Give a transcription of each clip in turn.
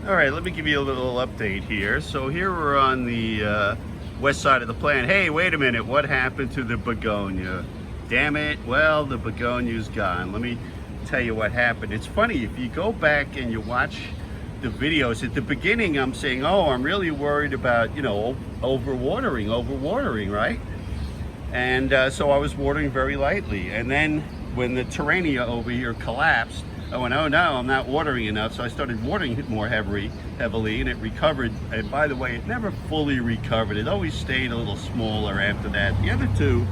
All right, let me give you a little update here. So here we're on the west side of the plant. Hey, wait a minute, what happened to the begonia? Damn it, well, the begonia's gone. Let me tell you what happened. It's funny, if you go back and you watch the videos, at the beginning I'm saying, oh, I'm really worried about, overwatering, right? And so I was watering very lightly. And then when the Terrania over here collapsed, I went, oh no, I'm not watering enough. So I started watering it more heavily, and it recovered. And by the way, it never fully recovered. It always stayed a little smaller after that. The other two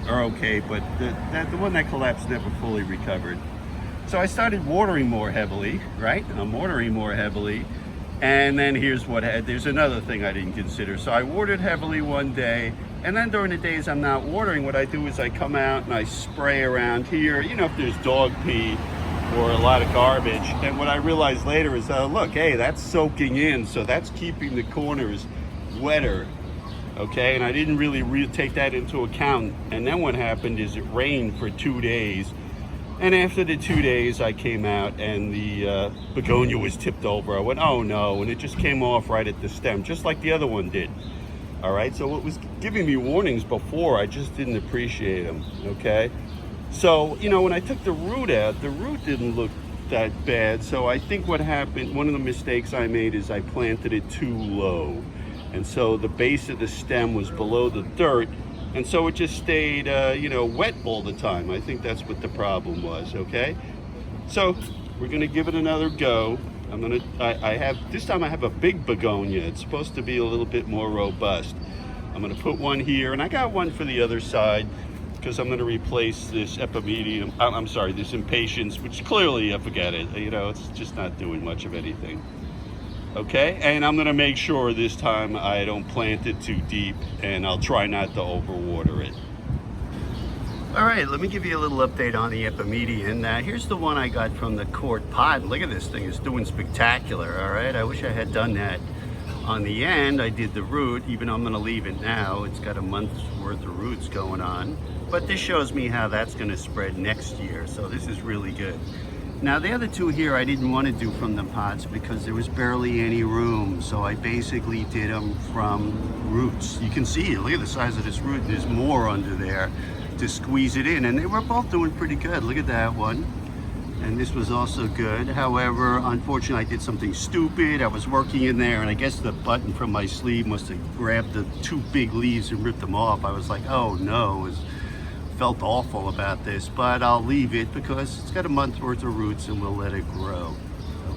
are okay, but the one that collapsed never fully recovered. So I started watering more heavily, right? I'm watering more heavily. And then here's there's another thing I didn't consider. So I watered heavily one day, and then during the days I'm not watering, what I do is I come out and I spray around here, if there's dog pee or a lot of garbage. And what I realized later is, look, hey, that's soaking in, so that's keeping the corners wetter, okay? And I didn't really take that into account. And then what happened is it rained for 2 days. And after the 2 days, I came out and the begonia was tipped over. I went, oh no, and it just came off right at the stem, just like the other one did. All right, so it was giving me warnings before, I just didn't appreciate them, okay? So, when I took the root out, the root didn't look that bad. So I think what happened, one of the mistakes I made is I planted it too low. And so the base of the stem was below the dirt. And so it just stayed, wet all the time. I think that's what the problem was, okay? So we're gonna give it another go. This time I have a big begonia. It's supposed to be a little bit more robust. I'm gonna put one here, and I got one for the other side, because I'm gonna replace this this impatiens, which clearly, forget it. It's just not doing much of anything. Okay, and I'm gonna make sure this time I don't plant it too deep, and I'll try not to overwater it. All right, let me give you a little update on the epimedian. Here's the one I got from the quart pot. Look at this thing, it's doing spectacular, all right? I wish I had done that on the end. I did the root, even though I'm gonna leave it now. It's got a month's worth of roots going on. But this shows me how that's gonna spread next year, so this is really good. Now the other two here I didn't want to do from the pots because there was barely any room, so I basically did them from roots. You can see, look at the size of this root, there's more under there to squeeze it in, and they were both doing pretty good. Look at that one, and this was also good. However, unfortunately I did something stupid. I was working in there, and I guess the button from my sleeve must have grabbed the two big leaves and ripped them off. I was like, oh no, felt awful about this, but I'll leave it because it's got a month's worth of roots and we'll let it grow,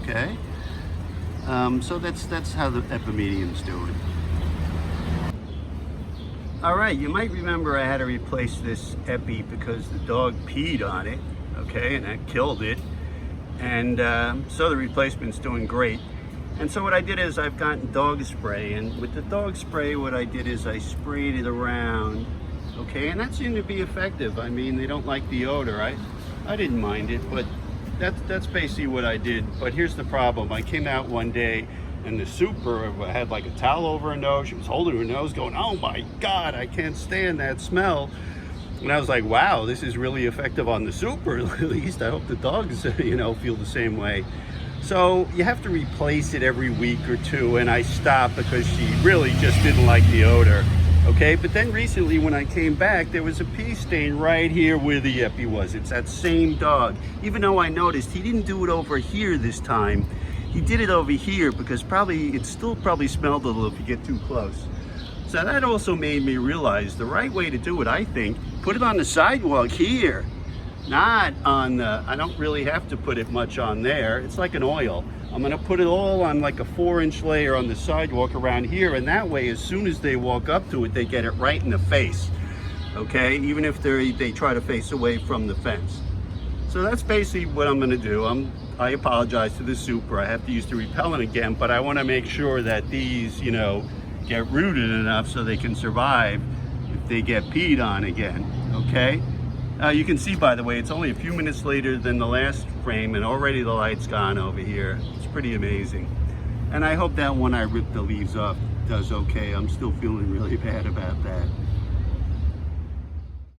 okay? So that's how the epimedian's doing. All right, you might remember I had to replace this epi because the dog peed on it, okay, and that killed it. And so the replacement's doing great. And so what I did is I've gotten dog spray, and with the dog spray, what I did is I sprayed it around. Okay, and that seemed to be effective. I mean, they don't like the odor. I didn't mind it, but that's basically what I did. But here's the problem. I came out one day and the super had like a towel over her nose. She was holding her nose going, oh my God, I can't stand that smell. And I was like, wow, this is really effective on the super. At least I hope the dogs, feel the same way. So you have to replace it every week or two, and I stopped because she really just didn't like the odor. Okay, but then recently when I came back, there was a pee stain right here where the epi was. It's that same dog. Even though I noticed he didn't do it over here this time, he did it over here because it still probably smelled a little if you get too close. So that also made me realize the right way to do it, I think, put it on the sidewalk here, not on I don't really have to put it much on there. It's like an oil. I'm gonna put it all on like a 4-inch layer on the sidewalk around here, and that way as soon as they walk up to it, they get it right in the face, okay? Even if they try to face away from the fence. So that's basically what I'm gonna do. I apologize to the super. I have to use the repellent again, but I wanna make sure that these, get rooted enough so they can survive if they get peed on again, okay? You can see, by the way, it's only a few minutes later than the last frame, and already the light's gone over here. It's pretty amazing. And I hope that one I ripped the leaves off does okay. I'm still feeling really bad about that.